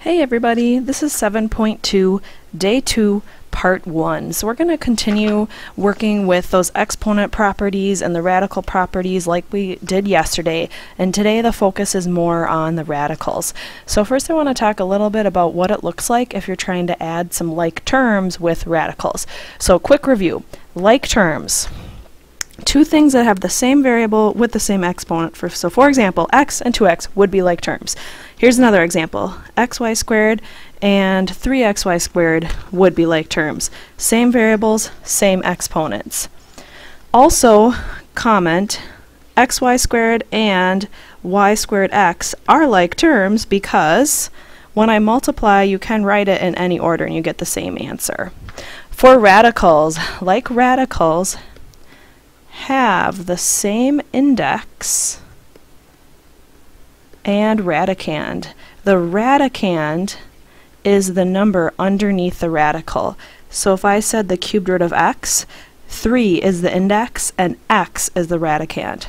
Hey everybody, this is 7.2, Day 2, Part 1. So we're going to continue working with those exponent properties and the radical properties like we did yesterday, and today the focus is more on the radicals. So first I want to talk a little bit about what it looks like if you're trying to add some like terms with radicals. So quick review, like terms. Two things that have the same variable with the same exponent. So for example, x and 2x would be like terms. Here's another example. Xy squared and 3xy squared would be like terms. Same variables, same exponents. Also, comment, xy squared and y squared x are like terms because when I multiply, you can write it in any order and you get the same answer. For radicals, like radicals, have the same index and radicand. The radicand is the number underneath the radical. So if I said the cubed root of x, 3 is the index and x is the radicand.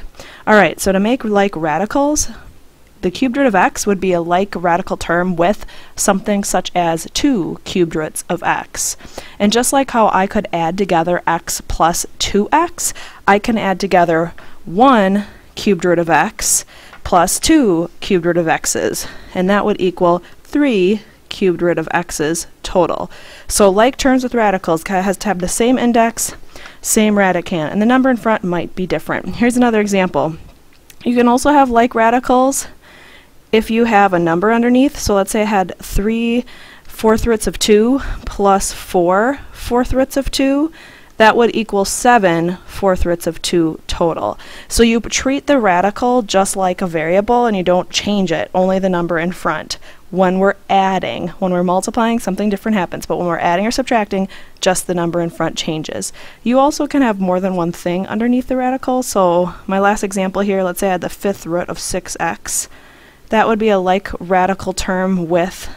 Alright, so to make like radicals, the cubed root of x would be a like radical term with something such as 2 cubed roots of x. And just like how I could add together x plus 2x, I can add together 1 cubed root of x plus 2 cubed root of x's, and that would equal 3 cubed root of x's total. So like terms with radicals has to have the same index, same radicand, and the number in front might be different. Here's another example. You can also have like radicals if you have a number underneath. So let's say I had 3 fourth roots of 2 plus 4 fourth roots of 2. That would equal 7 fourth roots of 2 total. So you treat the radical just like a variable and you don't change it, only the number in front. When we're adding, when we're multiplying, something different happens, but when we're adding or subtracting, just the number in front changes. You also can have more than one thing underneath the radical. So my last example here, let's say I had the fifth root of 6x. That would be a like radical term with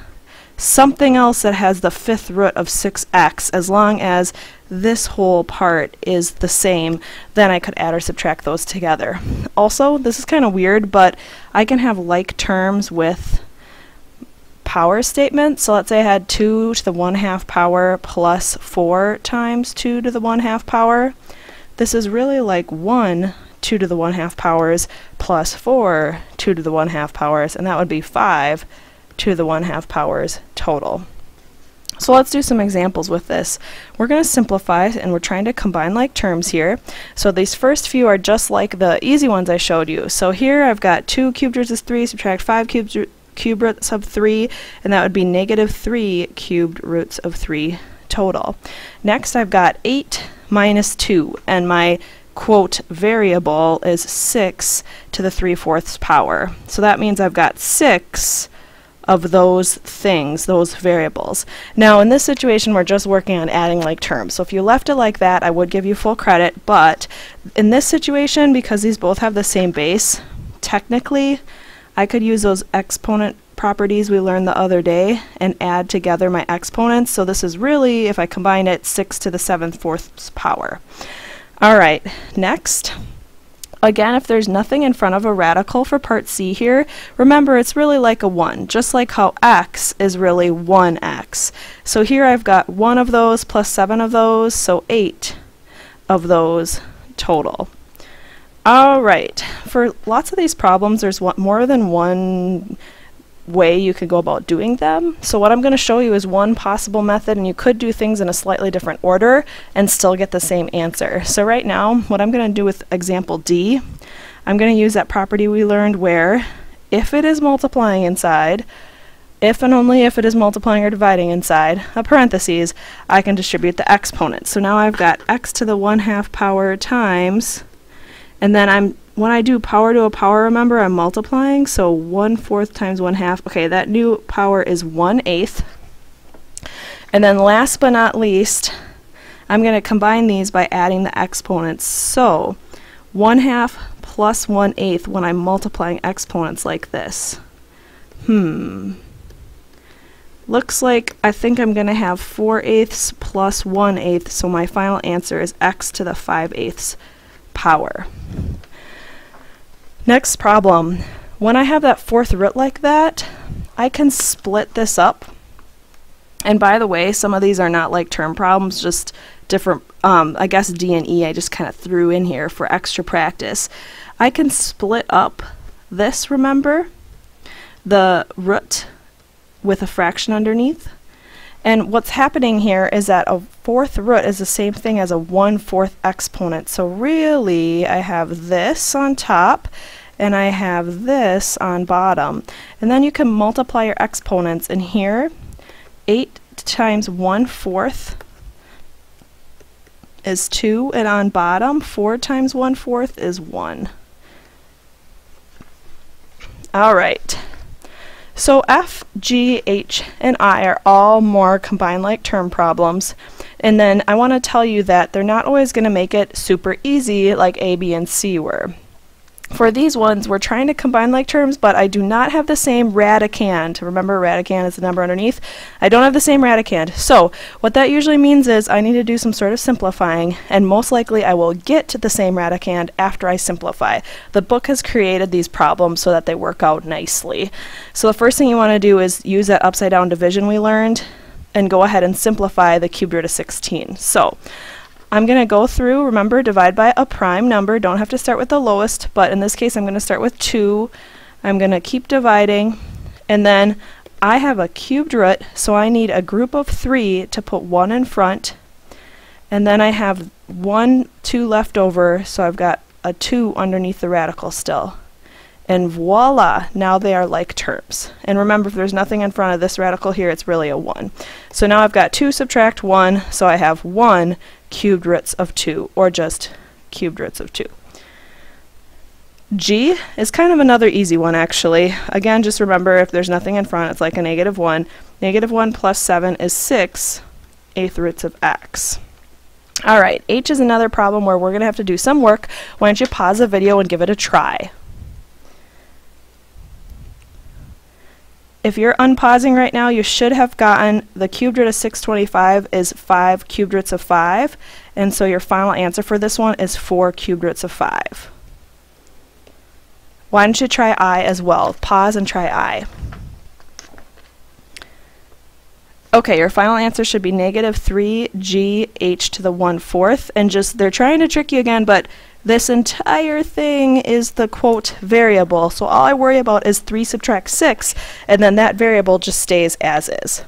something else that has the fifth root of 6x. As long as this whole part is the same, then I could add or subtract those together. Also, this is kind of weird, but I can have like terms with power statements. So let's say I had 2 to the 1/2 power plus 4 times 2 to the 1/2 power. This is really like 1 2 to the 1/2 powers plus 4 2 to the 1/2 powers, and that would be 5 2 to the 1/2 powers total. So let's do some examples with this. We're going to simplify and we're trying to combine like terms here. So these first few are just like the easy ones I showed you. So here I've got 2 cubed roots of 3, subtract 5 cube roots of 3, and that would be -3 cubed roots of 3 total. Next I've got 8 minus 2, and my quote variable is 6 to the 3/4 power. So that means I've got 6 of those things, those variables. Now in this situation we're just working on adding like terms. So if you left it like that, I would give you full credit, but in this situation, because these both have the same base, technically I could use those exponent properties we learned the other day and add together my exponents. So this is really, if I combine it, 6 to the 7/4 power. Alright, next. Again, if there's nothing in front of a radical for part C here, remember it's really like a 1, just like how x is really 1x. So here I've got 1 of those plus 7 of those, so 8 of those total. Alright, for lots of these problems there's more than one way you could go about doing them. So what I'm going to show you is one possible method, and you could do things in a slightly different order and still get the same answer. So right now what I'm going to do with example D, I'm going to use that property we learned where if it is multiplying inside, if and only if it is multiplying or dividing inside a parentheses, I can distribute the exponents. So now I've got x to the 1/2 power times, and then when I do power to a power, remember I'm multiplying, so 1/4 times 1/2. Okay, that new power is 1/8. And then last but not least, I'm going to combine these by adding the exponents. So 1/2 plus 1/8 when I'm multiplying exponents like this. Looks like I think I'm going to have 4/8 plus 1/8, so my final answer is x to the 5/8 power. Next problem. When I have that fourth root like that, I can split this up. And by the way, some of these are not like term problems, just different, I guess D and E I just kind of threw in here for extra practice. I can split up this, remember, the root with a fraction underneath. And what's happening here is that a fourth root is the same thing as a 1/4 exponent. So really, I have this on top, and I have this on bottom. And then you can multiply your exponents. And here, 8 times 1/4 is 2, and on bottom, 4 times 1/4 is 1. All right. So F, G, H, and I are all more combined like term problems. And then I want to tell you that they're not always going to make it super easy like A, B, and C were. For these ones, we're trying to combine like terms, but I do not have the same radicand. Remember, radicand is the number underneath. I don't have the same radicand. So what that usually means is I need to do some sort of simplifying, and most likely I will get to the same radicand after I simplify. The book has created these problems so that they work out nicely. So the first thing you want to do is use that upside down division we learned and go ahead and simplify the cubed root of 16. So I'm going to go through, remember, divide by a prime number. Don't have to start with the lowest, but in this case I'm going to start with 2. I'm going to keep dividing, and then I have a cubed root, so I need a group of 3 to put 1 in front, and then I have 2 left over, so I've got a 2 underneath the radical still. And voila, now they are like terms. And remember, if there's nothing in front of this radical here, it's really a 1. So now I've got 2 subtract 1, so I have 1 cubed roots of 2, or just cubed roots of 2. G is kind of another easy one, actually. Again, just remember, if there's nothing in front, it's like a -1. -1 plus 7 is 6/8 roots of x. All right, H is another problem where we're going to have to do some work. Why don't you pause the video and give it a try? If you're unpausing right now, you should have gotten the cubed root of 625 is 5 cubed roots of 5, and so your final answer for this one is 4 cubed roots of 5. Why don't you try I as well? Pause and try I. Okay, your final answer should be -3gh to the 1/4, and just, they're trying to trick you again, but this entire thing is the quote variable, so all I worry about is 3 subtract 6, and then that variable just stays as is.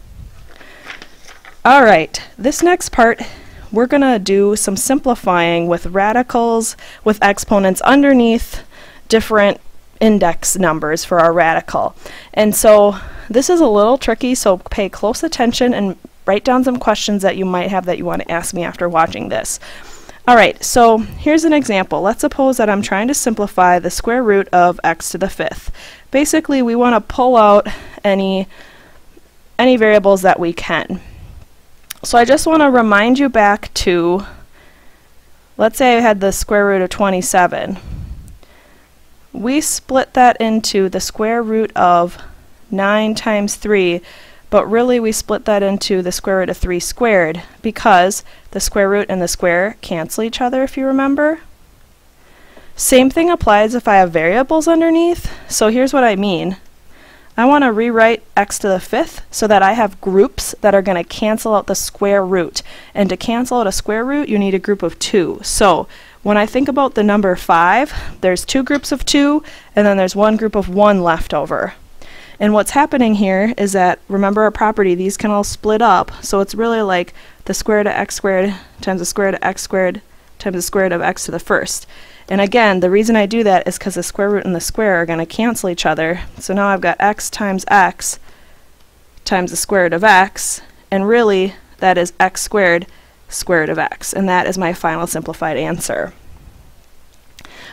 Alright, this next part, we're going to do some simplifying with radicals, with exponents underneath different index numbers for our radical. And so this is a little tricky, so pay close attention and write down some questions that you might have that you want to ask me after watching this. Alright, so here's an example. Let's suppose that I'm trying to simplify the square root of x to the 5th. Basically, we want to pull out any variables that we can. So I just want to remind you back to, let's say I had the square root of 27. We split that into the square root of 9 times 3, but really we split that into the square root of 3 squared because the square root and the square cancel each other, if you remember. Same thing applies if I have variables underneath. So here's what I mean. I want to rewrite x to the 5th so that I have groups that are going to cancel out the square root. And to cancel out a square root, you need a group of 2. So when I think about the number 5, there's 2 groups of 2, and then there's 1 group of 1 left over. And what's happening here is that, remember our property, these can all split up, so it's really like the square root of x squared times the square root of x squared times the square root of x to the 1st. And again, the reason I do that is because the square root and the square are going to cancel each other. So now I've got x times the square root of x, and really that is x squared square root of x, and that is my final simplified answer.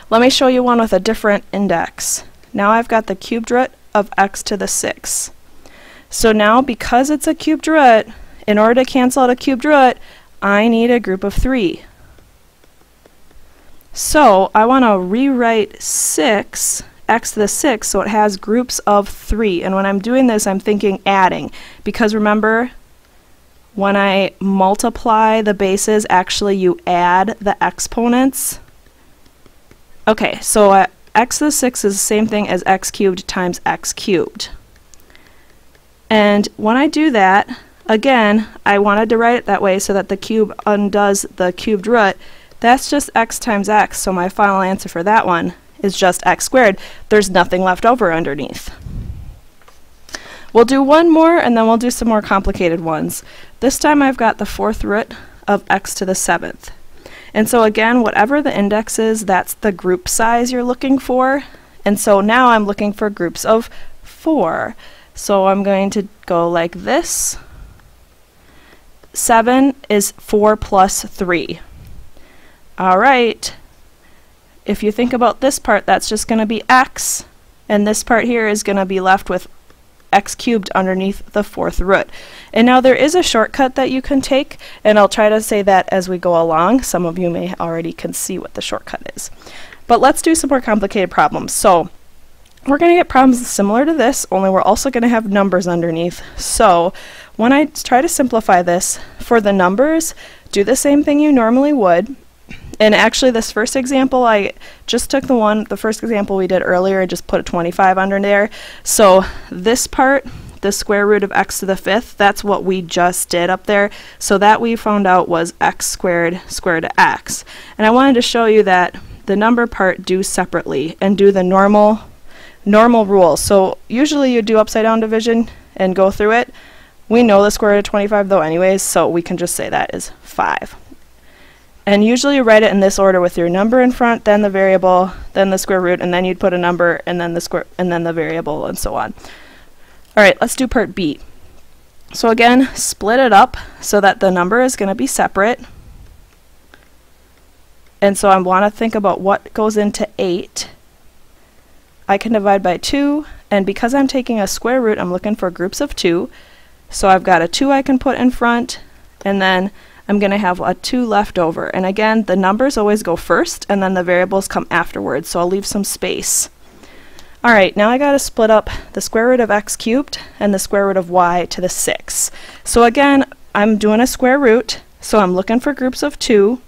Let me show you one with a different index. Now I've got the cubed root of x to the 6. So now, because it's a cubed root, in order to cancel out a cubed root, I need a group of 3. So I want to rewrite 6, x to the 6, so it has groups of 3. And when I'm doing this, I'm thinking adding, because remember, when I multiply the bases, actually you add the exponents. Okay, so x to the 6 is the same thing as x cubed times x cubed. And when I do that, again, I wanted to write it that way so that the cube undoes the cubed root. That's just x times x, so my final answer for that one is just x squared. There's nothing left over underneath. We'll do one more and then we'll do some more complicated ones. This time I've got the fourth root of x to the seventh. And so again, whatever the index is, that's the group size you're looking for. And so now I'm looking for groups of 4. So I'm going to go like this. 7 is 4 plus 3. All right. If you think about this part, that's just going to be x. And this part here is going to be left with x cubed underneath the fourth root. And now there is a shortcut that you can take, and I'll try to say that as we go along. Some of you may already can see what the shortcut is. But let's do some more complicated problems. So we're going to get problems similar to this, only we're also going to have numbers underneath. So when I try to simplify this, for the numbers, do the same thing you normally would. And actually this first example, I just took the first example we did earlier and just put a 25 under there. So this part, the square root of x to the fifth, that's what we just did up there. So that we found out was x squared square root of x. And I wanted to show you that the number part do separately and do the normal rule. So usually you do upside down division and go through it. We know the square root of 25 though anyways, so we can just say that is 5. And usually you write it in this order with your number in front, then the variable, then the square root, and then you'd put a number, and then the square, and then the variable, and so on. All right, let's do part B. So again, split it up so that the number is going to be separate. And so I want to think about what goes into 8. I can divide by 2, and because I'm taking a square root, I'm looking for groups of 2. So I've got a 2 I can put in front, and then I'm going to have a 2 left over. And again, the numbers always go first, and then the variables come afterwards, so I'll leave some space. All right, now I got to split up the square root of x cubed and the square root of y to the 6. So again, I'm doing a square root, so I'm looking for groups of 2.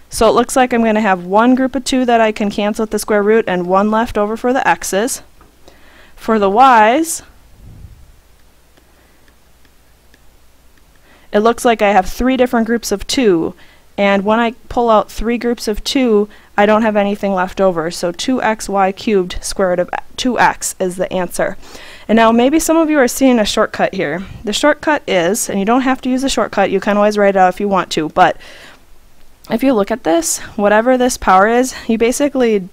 So it looks like I'm going to have one group of 2 that I can cancel with the square root and one left over for the x's. For the y's, it looks like I have 3 different groups of 2, and when I pull out 3 groups of 2, I don't have anything left over, so 2xy cubed square root of 2x is the answer. And now maybe some of you are seeing a shortcut here. The shortcut is, and you don't have to use a shortcut, you can always write it out if you want to, but if you look at this, whatever this power is, you basically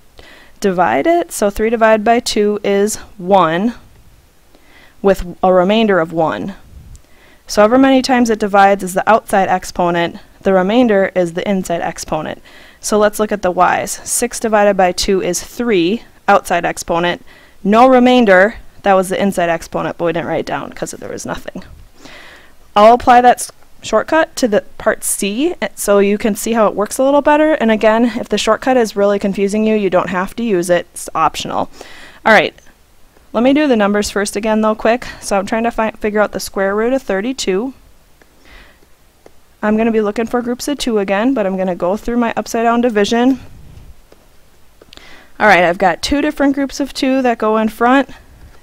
divide it, so 3 divided by 2 is 1, with a remainder of 1. So however many times it divides is the outside exponent, the remainder is the inside exponent. So let's look at the y's. 6 divided by 2 is 3, outside exponent. No remainder, that was the inside exponent, but we didn't write it down because there was nothing. I'll apply that shortcut to the part C so you can see how it works a little better. And again, if the shortcut is really confusing you, you don't have to use it. It's optional. All right. Let me do the numbers first again though quick. So I'm trying to figure out the square root of 32. I'm going to be looking for groups of 2 again, but I'm going to go through my upside down division. Alright, I've got 2 different groups of 2 that go in front,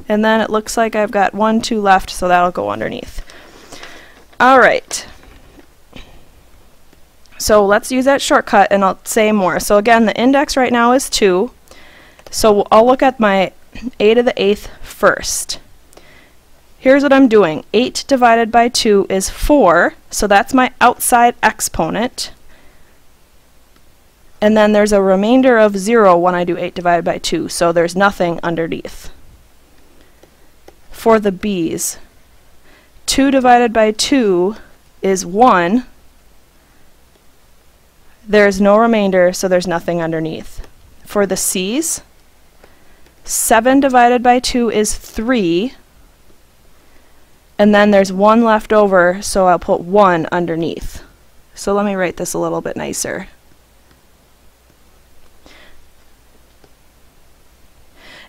and then it looks like I've got 1, 2 left, so that'll go underneath. Alright. So let's use that shortcut and I'll say more. So again, the index right now is 2. So I'll look at my a to the 8th first. Here's what I'm doing. 8 divided by 2 is 4, so that's my outside exponent. And then there's a remainder of 0 when I do 8 divided by 2, so there's nothing underneath. For the b's, 2 divided by 2 is 1. There's no remainder, so there's nothing underneath. For the c's, 7 divided by 2 is 3. And then there's 1 left over, so I'll put 1 underneath. So let me write this a little bit nicer.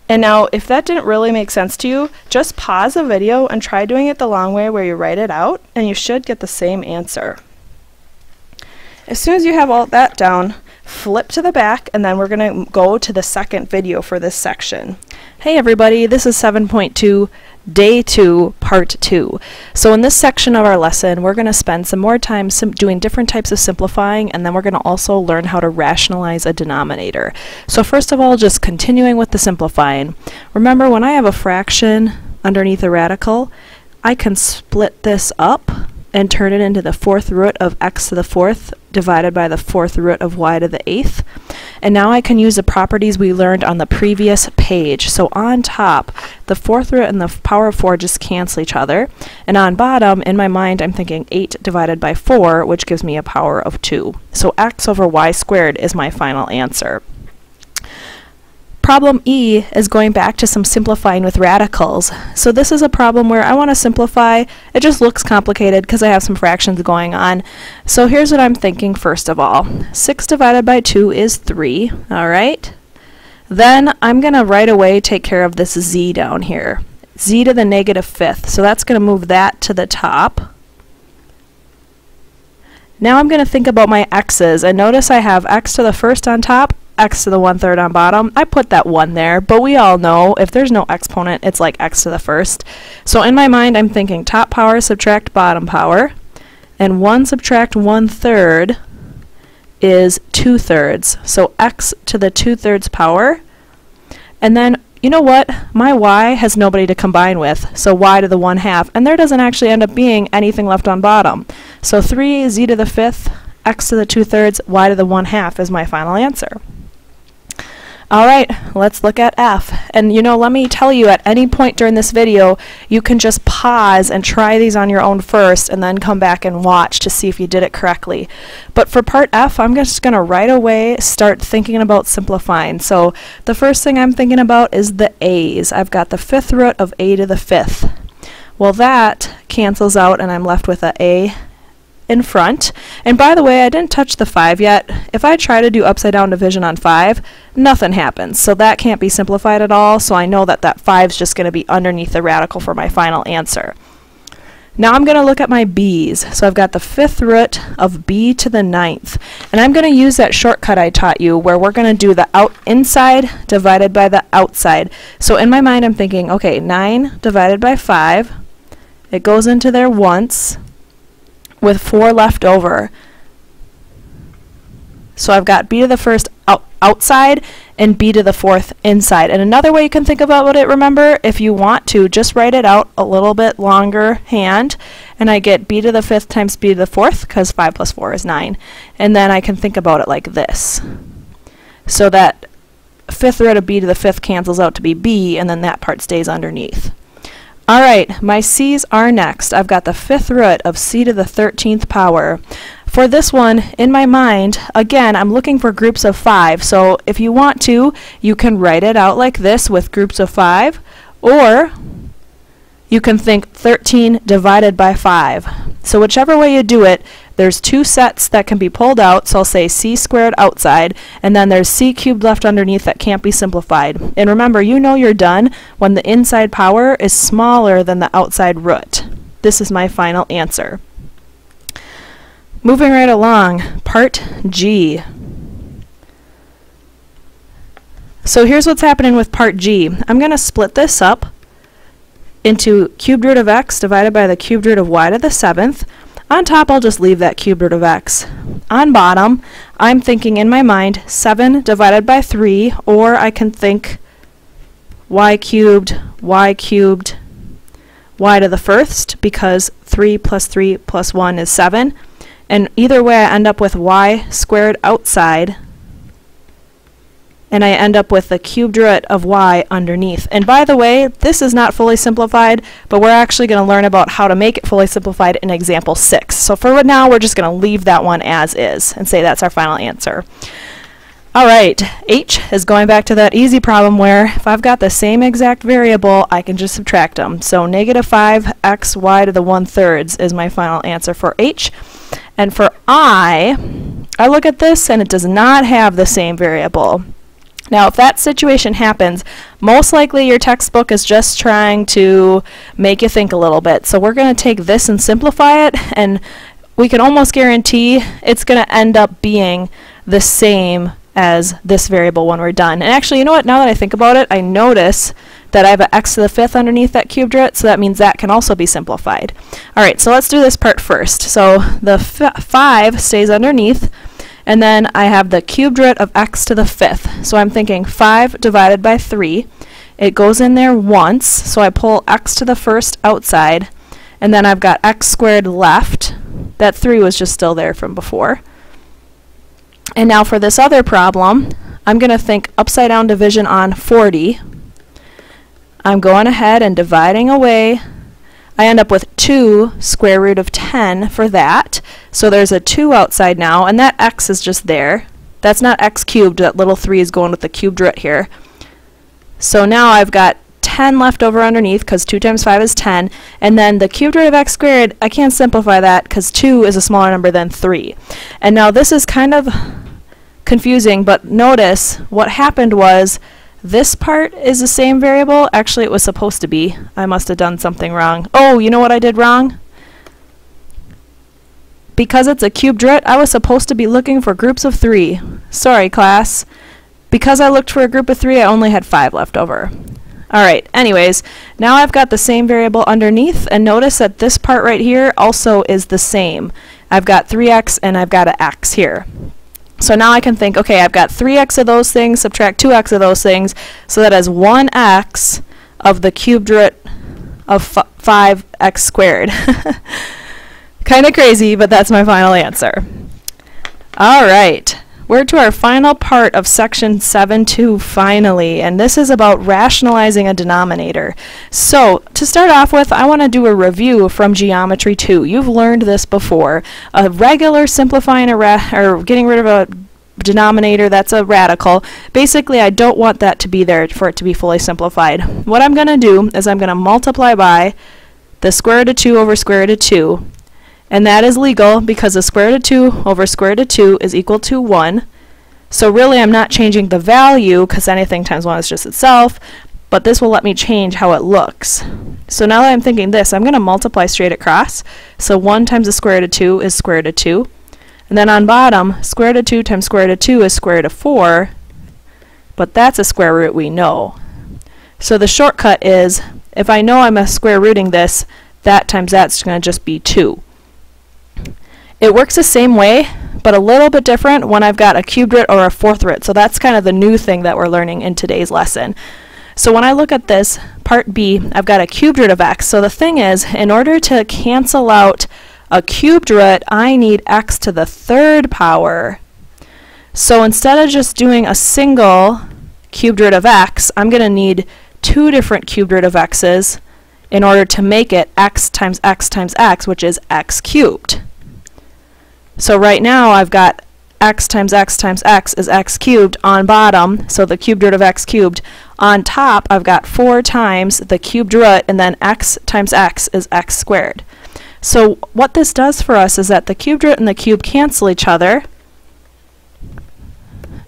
And now, if that didn't really make sense to you, just pause the video and try doing it the long way where you write it out, and you should get the same answer. As soon as you have all that down, flip to the back, and then we're going to go to the second video for this section. Hey everybody, this is 7.2, Day 2, Part 2. So in this section of our lesson, we're going to spend some more time doing different types of simplifying, and then we're going to also learn how to rationalize a denominator. So first of all, just continuing with the simplifying. Remember, when I have a fraction underneath a radical, I can split this up and turn it into the fourth root of x to the fourth divided by the fourth root of y to the eighth. And now I can use the properties we learned on the previous page. So on top, the fourth root and the power of 4 just cancel each other. And on bottom, in my mind, I'm thinking 8 divided by 4, which gives me a power of 2. So x over y squared is my final answer. Problem E is going back to some simplifying with radicals. So this is a problem where I want to simplify. It just looks complicated because I have some fractions going on. So here's what I'm thinking first of all. 6 divided by 2 is 3, all right? Then I'm going to right away take care of this z down here. Z to the negative fifth. So that's going to move that to the top. Now I'm going to think about my x's, and notice I have x to the first on top, x to the 1/3 on bottom. I put that 1 there, but we all know if there's no exponent, it's like x to the first. So in my mind, I'm thinking top power subtract bottom power, and 1 subtract 1/3 is 2/3. So x to the 2/3 power. And then, you know what? My y has nobody to combine with, so y to the 1/2, and there doesn't actually end up being anything left on bottom. So 3 z to the 5th, x to the 2/3, y to the 1/2 is my final answer. Alright, let's look at F. And you know, let me tell you, at any point during this video, you can just pause and try these on your own first and then come back and watch to see if you did it correctly. But for part F, I'm just going to right away start thinking about simplifying. So the first thing I'm thinking about is the a's. I've got the fifth root of a to the 5th. Well, that cancels out and I'm left with a in front. And by the way, I didn't touch the 5 yet. If I try to do upside down division on 5, nothing happens. So that can't be simplified at all. So I know that that 5 is just going to be underneath the radical for my final answer. Now I'm going to look at my b's. So I've got the fifth root of b to the 9th. And I'm going to use that shortcut I taught you where we're going to do the inside divided by the outside. So in my mind I'm thinking, okay, 9 divided by 5. It goes into there once, with 4 left over. So I've got b to the first outside and b to the 4th inside. And another way you can think about it, remember, if you want to, just write it out a little bit longer hand, and I get b to the 5th times b to the 4th, because 5 plus 4 is 9. And then I can think about it like this. So that fifth root of b to the 5th cancels out to be b, and then that part stays underneath. Alright, my c's are next. I've got the fifth root of c to the 13th power. For this one, in my mind, again, I'm looking for groups of 5. So if you want to, you can write it out like this with groups of 5, or you can think 13 divided by 5. So whichever way you do it, there's 2 sets that can be pulled out, so I'll say c squared outside, and then there's c cubed left underneath that can't be simplified. And remember, you know you're done when the inside power is smaller than the outside root. This is my final answer. Moving right along, part G. So here's what's happening with part G. I'm going to split this up into cubed root of x divided by the cubed root of y to the 7th. On top, I'll just leave that cubed root of x. On bottom, I'm thinking in my mind 7 divided by 3, or I can think y cubed, y to the 1st, because 3 plus 1 is 7. And either way, I end up with y squared outside, and I end up with the cubed root of y underneath. And by the way, this is not fully simplified, but we're actually going to learn about how to make it fully simplified in example 6. So for now, we're just going to leave that one as is and say that's our final answer. Alright, H is going back to that easy problem where if I've got the same exact variable, I can just subtract them. So negative 5xy to the 1/3 is my final answer for H. And for I look at this and it does not have the same variable. Now, if that situation happens, most likely your textbook is just trying to make you think a little bit. So we're going to take this and simplify it, and we can almost guarantee it's going to end up being the same as this variable when we're done. And actually, you know what, now that I think about it, I notice that I have an x to the 5th underneath that cubed root, so that means that can also be simplified. Alright, so let's do this part first. So the 5 stays underneath, and then I have the cubed root of x to the 5th. So I'm thinking 5 divided by 3. It goes in there once, so I pull x to the 1st outside, and then I've got x squared left. That 3 was just still there from before. And now for this other problem, I'm going to think upside down division on 40. I'm going ahead and dividing away. I end up with 2 square root of 10 for that. So there's a 2 outside now, and that x is just there. That's not x cubed, that little 3 is going with the cubed root here. So now I've got 10 left over underneath, because 2 times 5 is 10, and then the cubed root of x squared, I can't simplify that because 2 is a smaller number than 3. And now this is kind of confusing, but notice what happened was this part is the same variable. Actually, it was supposed to be. I must have done something wrong. Oh, you know what I did wrong? Because it's a cubed root, I was supposed to be looking for groups of 3. Sorry, class. Because I looked for a group of 3, I only had 5 left over. Alright, anyways, now I've got the same variable underneath, and notice that this part right here also is the same. I've got 3x and I've got an x here. So now I can think, okay, I've got 3x of those things, subtract 2x of those things, so that is 1x of the cubed root of 5x squared. Kind of crazy, but that's my final answer. Alright. We're to our final part of section 7.2 finally, and this is about rationalizing a denominator. So to start off with, I want to do a review from Geometry 2. You've learned this before. A regular simplifying or getting rid of a denominator that's a radical. Basically, I don't want that to be there for it to be fully simplified. What I'm going to do is I'm going to multiply by the square root of 2 over square root of 2. And that is legal because the square root of 2 over square root of 2 is equal to 1. So really I'm not changing the value because anything times 1 is just itself, but this will let me change how it looks. So now that I'm thinking this, I'm going to multiply straight across. So 1 times the square root of 2 is square root of 2. And then on bottom, square root of 2 times square root of 2 is square root of 4, but that's a square root we know. So the shortcut is, if I know I'm square rooting this, that times that's going to just be 2. It works the same way, but a little bit different when I've got a cubed root or a fourth root. So that's kind of the new thing that we're learning in today's lesson. So when I look at this, part B, I've got a cubed root of x. So the thing is, in order to cancel out a cubed root, I need x to the 3rd power. So instead of just doing a single cubed root of x, I'm going to need 2 different cubed root of x's in order to make it x times x times x, which is x cubed. So right now I've got x times x times x is x cubed on bottom, so the cubed root of x cubed. On top I've got 4 times the cubed root, and then x times x is x squared. So what this does for us is that the cubed root and the cube cancel each other,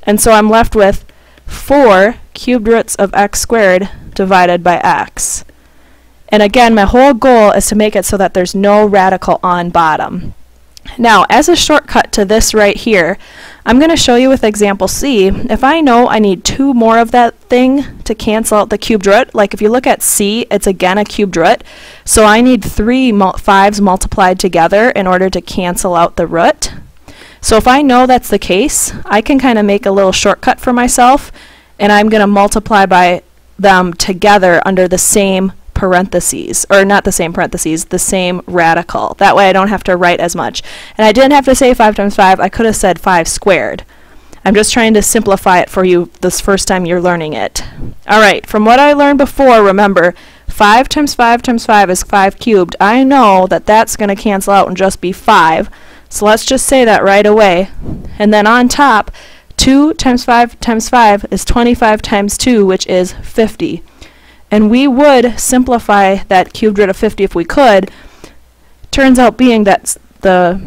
and so I'm left with 4 cubed roots of x squared divided by x. And again, my whole goal is to make it so that there's no radical on bottom. Now, as a shortcut to this right here, I'm going to show you with example C. If I know I need 2 more of that thing to cancel out the cubed root, like if you look at C, it's again a cubed root, so I need 3 5s multiplied together in order to cancel out the root. So if I know that's the case, I can kind of make a little shortcut for myself, and I'm going to multiply by them together under the same parentheses, or not the same parentheses, the same radical. That way I don't have to write as much. And I didn't have to say 5 times 5, I could have said 5 squared. I'm just trying to simplify it for you this first time you're learning it. Alright, from what I learned before, remember, 5 times 5 times 5 is 5 cubed. I know that that's going to cancel out and just be 5, so let's just say that right away. And then on top, 2 times 5 times 5 is 25 times 2, which is 50. And we would simplify that cubed root of 50 if we could. Turns out being that the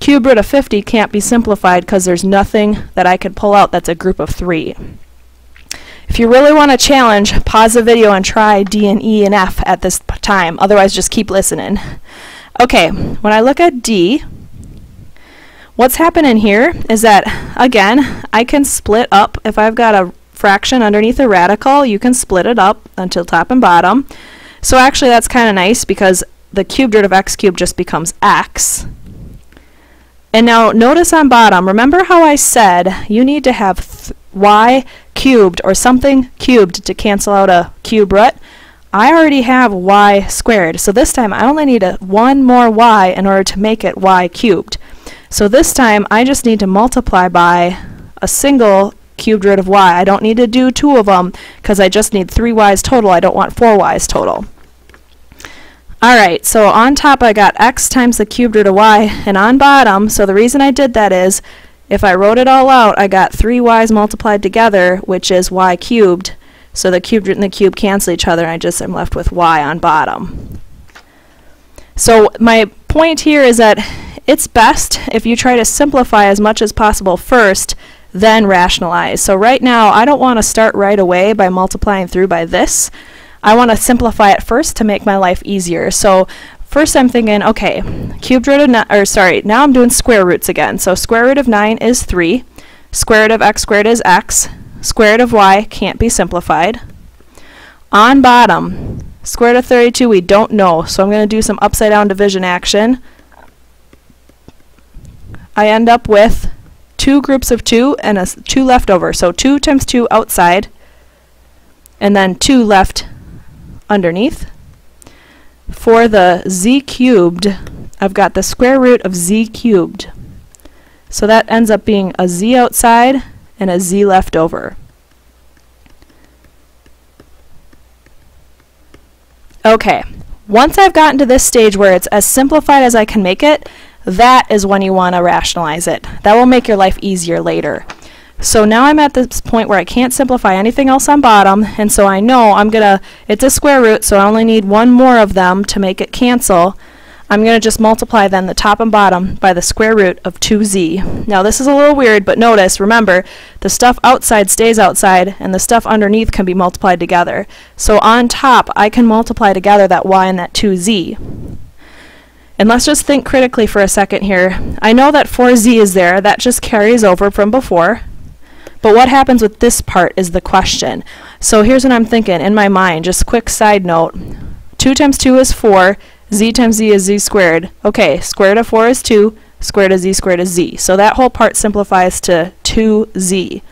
cubed root of 50 can't be simplified because there's nothing that I could pull out that's a group of 3. If you really want a challenge, pause the video and try D and E and F at this time. Otherwise, just keep listening. Okay, when I look at D, What's happening here is that, again, I can split up. If I've got a fraction underneath a radical, you can split it up until top and bottom. So actually that's kind of nice because the cubed root of x cubed just becomes x. And now notice on bottom, remember how I said you need to have y cubed or something cubed to cancel out a cube root? I already have y squared, so this time I only need one more y in order to make it y cubed. So this time I just need to multiply by a single cubed root of y. I don't need to do two of them because I just need 3 y's total. I don't want 4 y's total. Alright, so on top I got x times the cubed root of y, and on bottom, so the reason I did that is if I wrote it all out, I got 3 y's multiplied together, which is y cubed. So the cubed root and the cube cancel each other, and I just am left with y on bottom. So my point here is that it's best if you try to simplify as much as possible first, then rationalize. So right now, I don't want to start right away by multiplying through by this. I want to simplify it first to make my life easier. So first I'm thinking, okay, cubed root of now I'm doing square roots again. So square root of 9 is 3. Square root of x squared is x. Square root of y can't be simplified. On bottom, square root of 32 we don't know, so I'm going to do some upside down division action. I end up with 2 groups of 2 and 2 left over. So 2 times 2 outside, and then 2 left underneath. For the z cubed, I've got the square root of z cubed. So that ends up being a z outside and a z left over. Okay, once I've gotten to this stage where it's as simplified as I can make it, that is when you want to rationalize it. That will make your life easier later. So now I'm at this point where I can't simplify anything else on bottom, and so I know it's a square root, so I only need one more of them to make it cancel. I'm going to just multiply then the top and bottom by the square root of 2z. Now this is a little weird, but notice, remember, the stuff outside stays outside, and the stuff underneath can be multiplied together. So on top, I can multiply together that y and that 2z. And let's just think critically for a second here. I know that 4z is there. That just carries over from before. But what happens with this part is the question. So here's what I'm thinking in my mind. Just quick side note. 2 times 2 is 4. Z times z is z squared. Okay, square root of 4 is 2. Square root of z squared is z. So that whole part simplifies to 2z.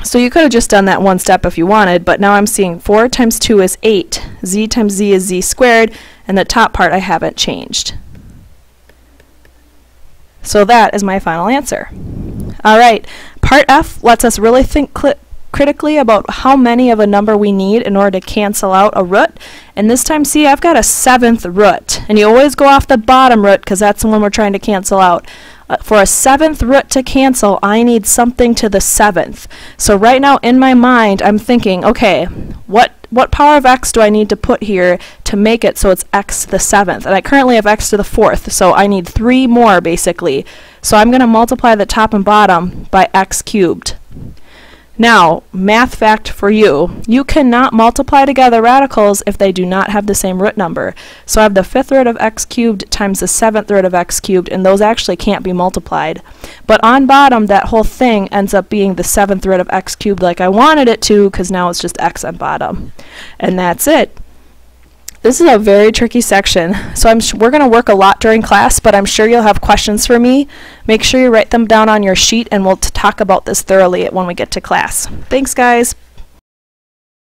So you could have just done that one step if you wanted, but now I'm seeing 4 times 2 is 8. Z times z is z squared, and the top part I haven't changed. So that is my final answer. Alright, part F lets us really think critically about how many of a number we need in order to cancel out a root. And this time, see, I've got a 7th root. And you always go off the bottom root because that's the one we're trying to cancel out. For a 7th root to cancel, I need something to the 7th. So right now in my mind, I'm thinking, okay, what power of x do I need to put here to make it so it's x to the 7th? And I currently have x to the 4th, so I need 3 more basically. So I'm going to multiply the top and bottom by x cubed. Now, math fact for you, you cannot multiply together radicals if they do not have the same root number. So I have the 5th root of x cubed times the 7th root of x cubed, and those actually can't be multiplied. But on bottom, that whole thing ends up being the 7th root of x cubed like I wanted it to, because now it's just x on bottom. And that's it. This is a very tricky section, so we're going to work a lot during class, but I'm sure you'll have questions for me. Make sure you write them down on your sheet, and we'll talk about this thoroughly when we get to class. Thanks, guys.